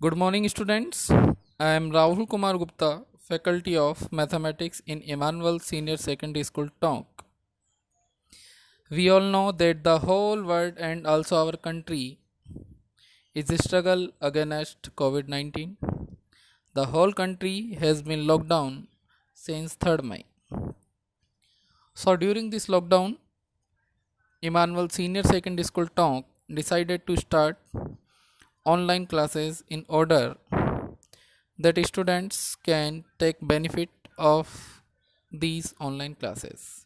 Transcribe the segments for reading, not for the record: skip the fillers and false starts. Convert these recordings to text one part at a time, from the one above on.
Good morning, students. I am Rahul Kumar Gupta, Faculty of Mathematics in Emmanuel Senior Secondary School, Tonk. We all know that the whole world and also our country is a struggle against COVID 19. The whole country has been locked down since 3rd May. So, during this lockdown, Emmanuel Senior Secondary School, Tonk decided to start online classes in order that students can take benefit of these online classes.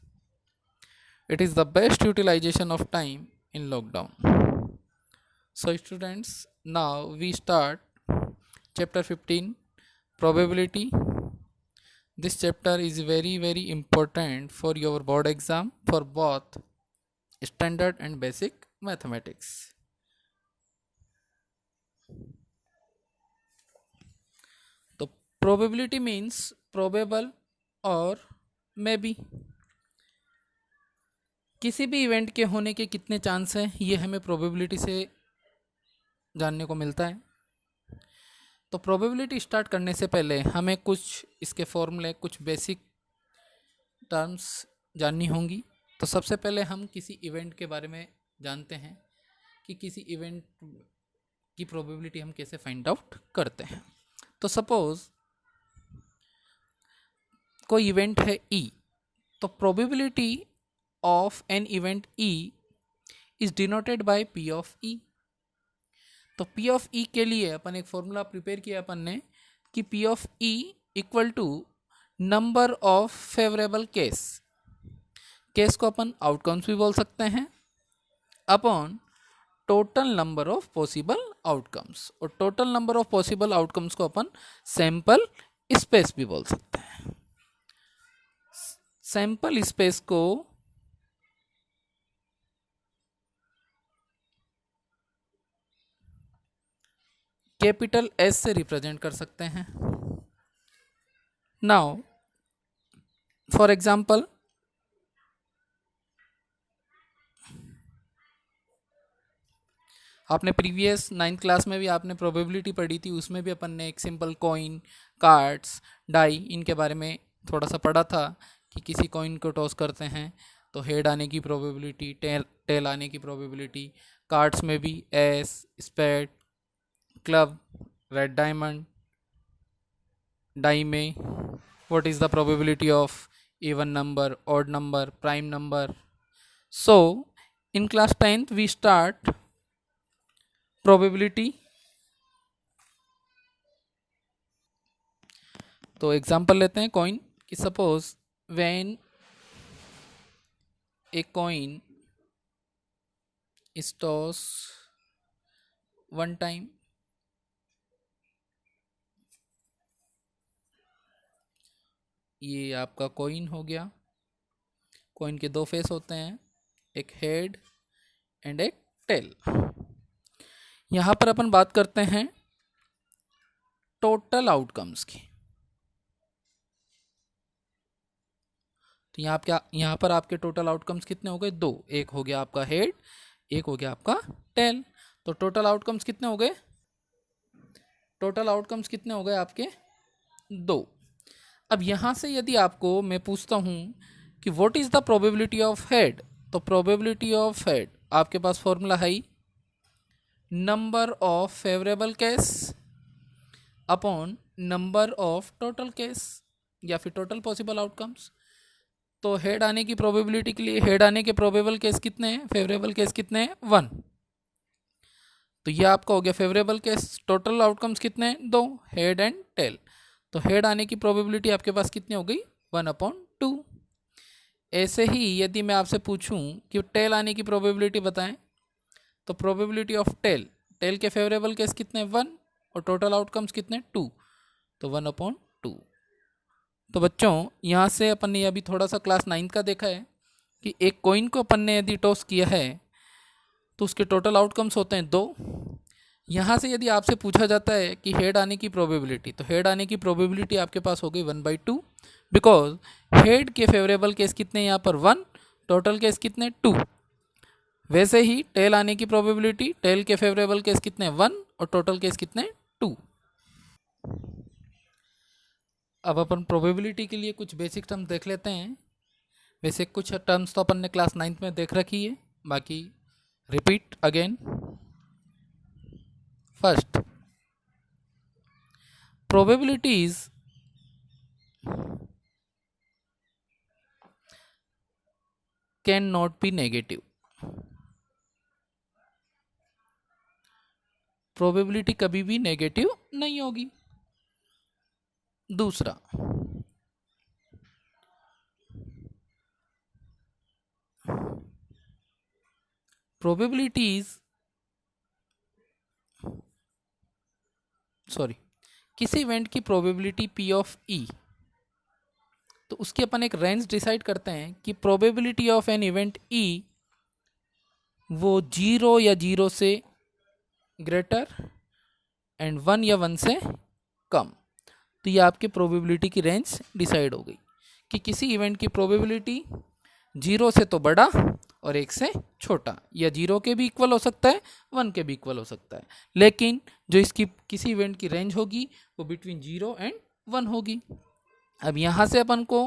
It is the best utilization of time in lockdown. So students, now we start chapter 15, probability. This chapter is very important for your board exam for both standard and basic mathematics. तो probability means probable और maybe. किसी भी event के होने के कितने chance हैं ये हमें प्रोबेबिलिटी से जानने को मिलता है। तो प्रोबेबिलिटी स्टार्ट करने से पहले हमें कुछ इसके फॉर्मूले कुछ बेसिक टर्म्स जाननी होंगी। तो सबसे पहले हम किसी इवेंट के बारे में जानते हैं कि किसी इवेंट की प्रोबेबिलिटी हम कैसे फाइंड आउट करते हैं। तो सपोज कोई इवेंट है ई, तो probability of an event E is denoted by P of E। तो P of E के लिए अपन एक फॉर्मूला प्रिपेयर किया अपन ने कि P of E equal to number of favourable case, case को अपन आउटकम्स भी बोल सकते हैं, upon total number of possible outcomes, और total number of possible outcomes को अपन सैंपल स्पेस भी बोल सकते हैं। सैंपल स्पेस को कैपिटल एस से रिप्रेजेंट कर सकते हैं। नाउ फॉर एग्जाम्पल आपने प्रीवियस 9th क्लास में भी आपने प्रोबेबिलिटी पढ़ी थी, उसमें भी अपन ने एक सिंपल कॉइन, कार्ड्स, डाई इनके बारे में थोड़ा सा पढ़ा था कि किसी कॉइन को टॉस करते हैं तो हेड आने की प्रोबेबिलिटी, टेल आने की प्रोबेबिलिटी, कार्ड्स में भी ace, spade, club, red diamond, die में what is the probability of even number, odd number, prime number. So in class 10th we start probability. तो एग्जांपल लेते हैं कॉइन कि suppose when a coin is tossed one time, ये आपका coin हो गया। Coin के दो फेस होते हैं, एक हेड एंड एक टेल। यहाँ पर अपन बात करते हैं टोटल आउटकम्स की। तो यहाँ पर आपके टोटल आउटकम्स कितने हो गए? दो। एक हो गया आपका हेड, एक हो गया आपका टेल। तो टोटल आउटकम्स कितने हो गए? टोटल आउटकम्स कितने हो गए आपके? दो। अब यहाँ से यदि आपको मैं पूछता हूँ कि what is the probability of head, तो प्रोबेबिलिटी ऑफ हेड आपके पास फॉर्मूला है number of favourable case upon number of total case या फिर टोटल पॉसिबल आउटकम्स। तो हेड आने की प्रोबेबिलिटी के लिए हेड आने के प्रोबेबल केस कितने हैं? फेवरेबल केस कितने हैं? 1। तो ये आपका हो गया फेवरेबल केस। टोटल आउटकम्स कितने हैं? 2, हेड एंड टेल। तो हेड आने की प्रोबेबिलिटी आपके पास कितनी हो गई? 1/2। ऐसे ही यदि मैं आपसे पूछूं कि टेल आने की प्रोबेबिलिटी बताएं, तो प्रोबेबिलिटी ऑफ टेल, टेल के फेवरेबल केस कितने? 1, और टोटल आउटकम्स कितने? 2। तो 1/2। तो बच्चों यहाँ से अपन ने अभी थोड़ा सा क्लास 9th का देखा है कि एक कॉइन को अपन ने यदि टॉस किया है तो उसके टोटल आउटकम्स होते हैं 2। यहाँ से यदि आपसे पूछा जाता है कि हेड आने की प्रोबेबिलिटी, तो हेड आने की प्रोबेबिलिटी आपके पास हो गई 1/2, बिकॉज हेड के फेवरेबल केस कितने यहाँ पर? 1, टोटल केस कितने? 2। वैसे ही टेल आने की प्रोबेबिलिटी, टेल के फेवरेबल केस कितने? 1, और टोटल केस कितने? 2। अब अपन प्रोबेबिलिटी के लिए कुछ बेसिक टर्म्स देख लेते हैं। वैसे कुछ टर्म्स तो अपन ने क्लास 9th में देख रखी है, बाकी repeat again. First, probabilities can not be negative. Probability कभी भी नेगेटिव नहीं होगी। दूसरा, प्रोबेबिलिटीज किसी इवेंट की प्रोबेबिलिटी पी ऑफ ई, तो उसकी अपन एक रेंज डिसाइड करते हैं कि प्रोबेबिलिटी ऑफ एन इवेंट ई वो 0 या 0 से ग्रेटर एंड 1 या 1 से कम। तो ये आपकी प्रोबेबिलिटी की रेंज डिसाइड हो गई कि किसी इवेंट की प्रोबेबिलिटी 0 से तो बड़ा और 1 से छोटा, या 0 के भी इक्वल हो सकता है, 1 के भी इक्वल हो सकता है, लेकिन जो इसकी किसी इवेंट की रेंज होगी वो बिटवीन 0 एंड 1 होगी। अब यहाँ से अपन को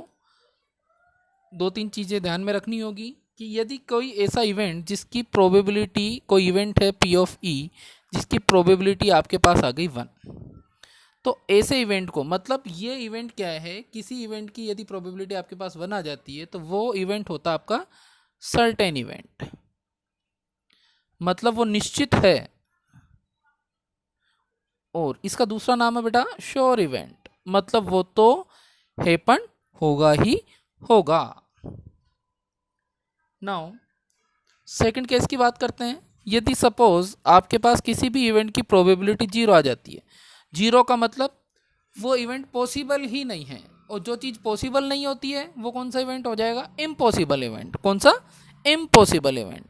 2-3 चीज़ें ध्यान में रखनी होगी कि यदि कोई ऐसा इवेंट जिसकी प्रोबेबिलिटी, कोई इवेंट है पी ऑफ ई जिसकी प्रोबेबिलिटी आपके पास आ गई 1, तो ऐसे इवेंट को, मतलब ये इवेंट क्या है, किसी इवेंट की यदि प्रोबेबिलिटी आपके पास 1 आ जाती है तो वो इवेंट होता है आपका सर्टेन इवेंट, मतलब वो निश्चित है। और इसका दूसरा नाम है बेटा श्योर इवेंट, मतलब वो तो हैपन होगा ही होगा। नाउ सेकंड केस की बात करते हैं। यदि सपोज आपके पास किसी भी इवेंट की प्रोबेबिलिटी 0 आ जाती है, 0 का मतलब वो इवेंट पॉसिबल ही नहीं है, और जो चीज़ पॉसिबल नहीं होती है वो कौन सा इवेंट हो जाएगा, इम्पॉसिबल इवेंट। कौन सा, इम्पॉसिबल इवेंट,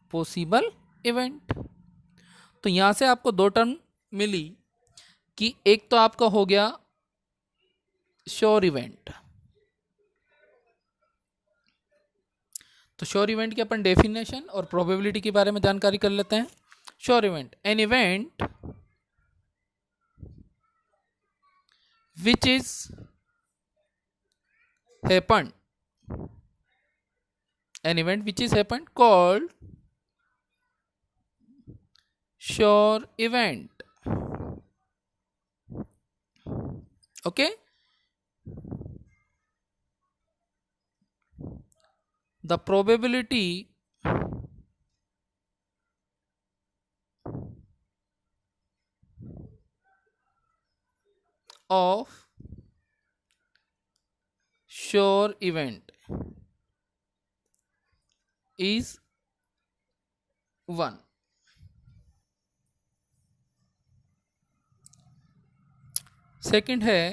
इम्पॉसिबल इवेंट। तो यहां से आपको 2 टर्म मिली कि एक तो आपका हो गया श्योर इवेंट। तो श्योर इवेंट की अपन डेफिनेशन और प्रोबेबिलिटी के बारे में जानकारी कर लेते हैं। Sure event, an event which is happened, an event which is happened called sure event. Okay, the probability of sure event is 1. Second है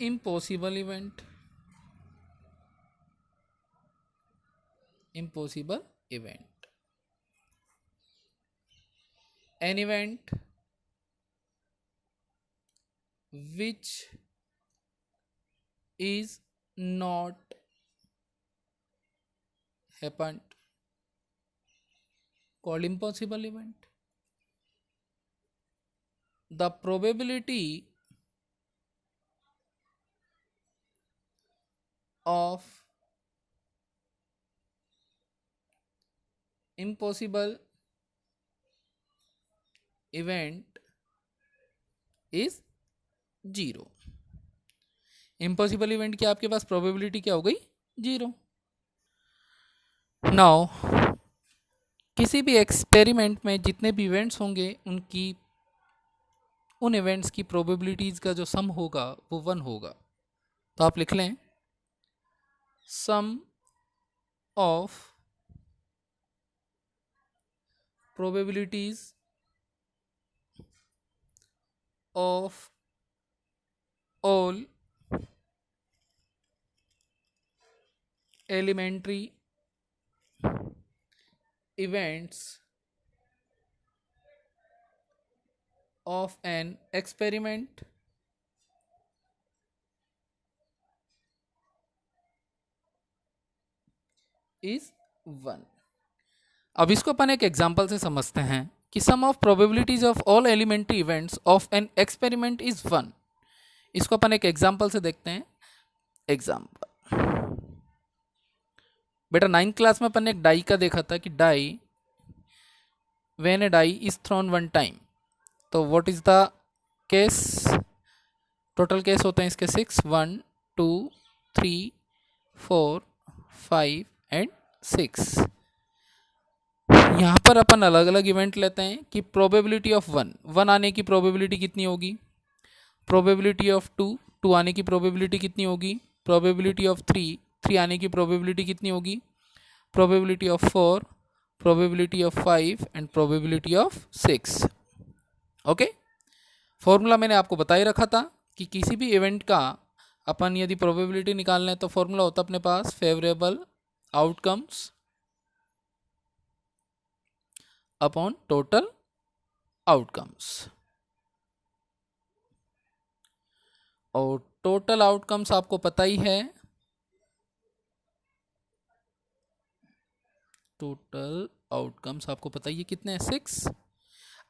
impossible event, impossible event, an event which is not happened called impossible event. The probability of impossible event is 0. Impossible event की आपके पास probability क्या हो गई, 0। Now किसी भी experiment में जितने भी इवेंट्स होंगे उन इवेंट्स की प्रोबेबिलिटीज़ का जो सम होगा वो 1 होगा। तो आप लिख लें sum of probabilities of all elementary events of an experiment is 1। अब इसको अपन एक एग्जाम्पल से समझते हैं। कि sum of probabilities of all elementary events of an experiment is 1। इसको अपन एक एग्जाम्पल से देखते हैं। एग्जाम्पल, बेटा 9th क्लास में अपन ने एक डाई का देखा था कि die when a die is thrown 1 time, तो what is the case? Total case होते हैं इसके 6, 1 2 3 4 5 एंड 6। यहाँ पर अपन अलग अलग इवेंट लेते हैं कि प्रोबेबिलिटी ऑफ 1 आने की प्रोबेबिलिटी कितनी होगी, प्रोबेबिलिटी ऑफ 2 आने की प्रोबेबिलिटी कितनी होगी, प्रोबेबिलिटी ऑफ 3 आने की प्रोबेबिलिटी कितनी होगी, probability of 4, probability of 5 and probability of 6। Okay, formula मैंने आपको बता ही रखा था कि किसी भी इवेंट का अपन यदि प्रोबेबिलिटी निकालना है तो फॉर्मूला होता अपने पास favourable outcomes upon total outcomes. और टोटल आउटकम्स आपको पता ही है, टोटल आउटकम्स आपको पता ही है कितने हैं, 6।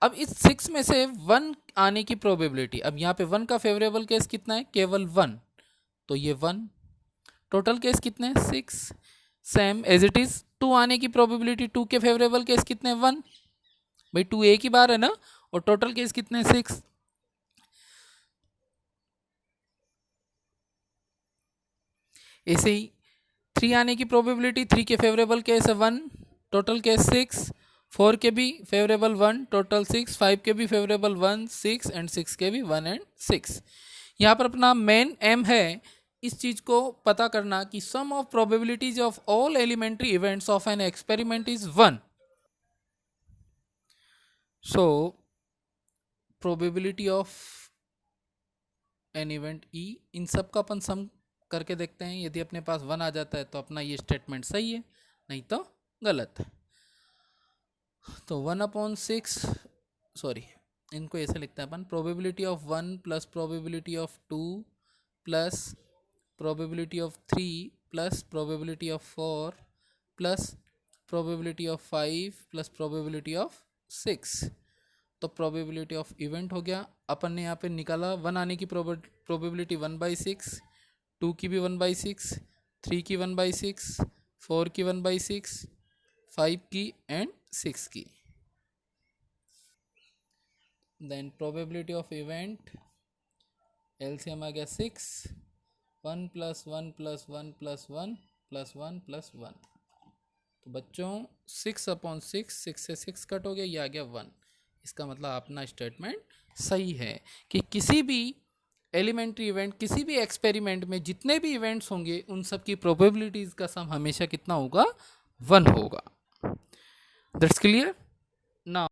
अब इस 6 में से 1 आने की प्रोबेबिलिटी, अब यहाँ पे 1 का फेवरेबल केस कितना है, केवल 1, तो ये 1। टोटल केस कितने हैं, 6। सेम एज इट इज 2 आने की प्रोबेबिलिटी, 2 के फेवरेबल केस कितने हैं, 1। भाई 2 एक ही बार है ना, और टोटल केस कितने हैं, 6। ऐसे ही 3 आने की प्रोबेबिलिटी, 3 के फेवरेबल केस है 1, टोटल केस 6। 4 के भी फेवरेबल 1, टोटल 6। 5 के भी फेवरेबल 1, 6 एंड 6 के भी 1 एंड 6। यहाँ पर अपना मेन एम है इस चीज़ को पता करना कि sum of probabilities of all elementary events of an experiment is 1। So probability of an event E, इन सब का अपन सम करके देखते हैं। यदि अपने पास 1 आ जाता है तो अपना ये स्टेटमेंट सही है, नहीं तो गलत है। तो 1/6, सॉरी इनको ऐसे लिखते हैं अपन, probability of 1 plus probability of 2 plus probability of 3 plus probability of 4 plus probability of 5 plus probability of 6। तो प्रोबेबिलिटी ऑफ इवेंट हो गया। अपन ने यहाँ पे निकाला 1 आने की प्रोबेबिलिटी 1/6, 2 की भी 1/6, 3 की 1/6, 4 की 1/6, 5 की एंड 6 की। Then probability of event LCM आ गया 6, 1 + 1 + 1 + 1 + 1 + 1। तो बच्चों 6/6, 6 से 6 कट हो गया, ये आ गया 1। इसका मतलब अपना स्टेटमेंट सही है कि किसी भी एलिमेंट्री इवेंट, किसी भी एक्सपेरिमेंट में जितने भी इवेंट्स होंगे उन सब की प्रोबेबिलिटीज़ का सम हमेशा कितना होगा, 1 होगा। That's clear. नाउ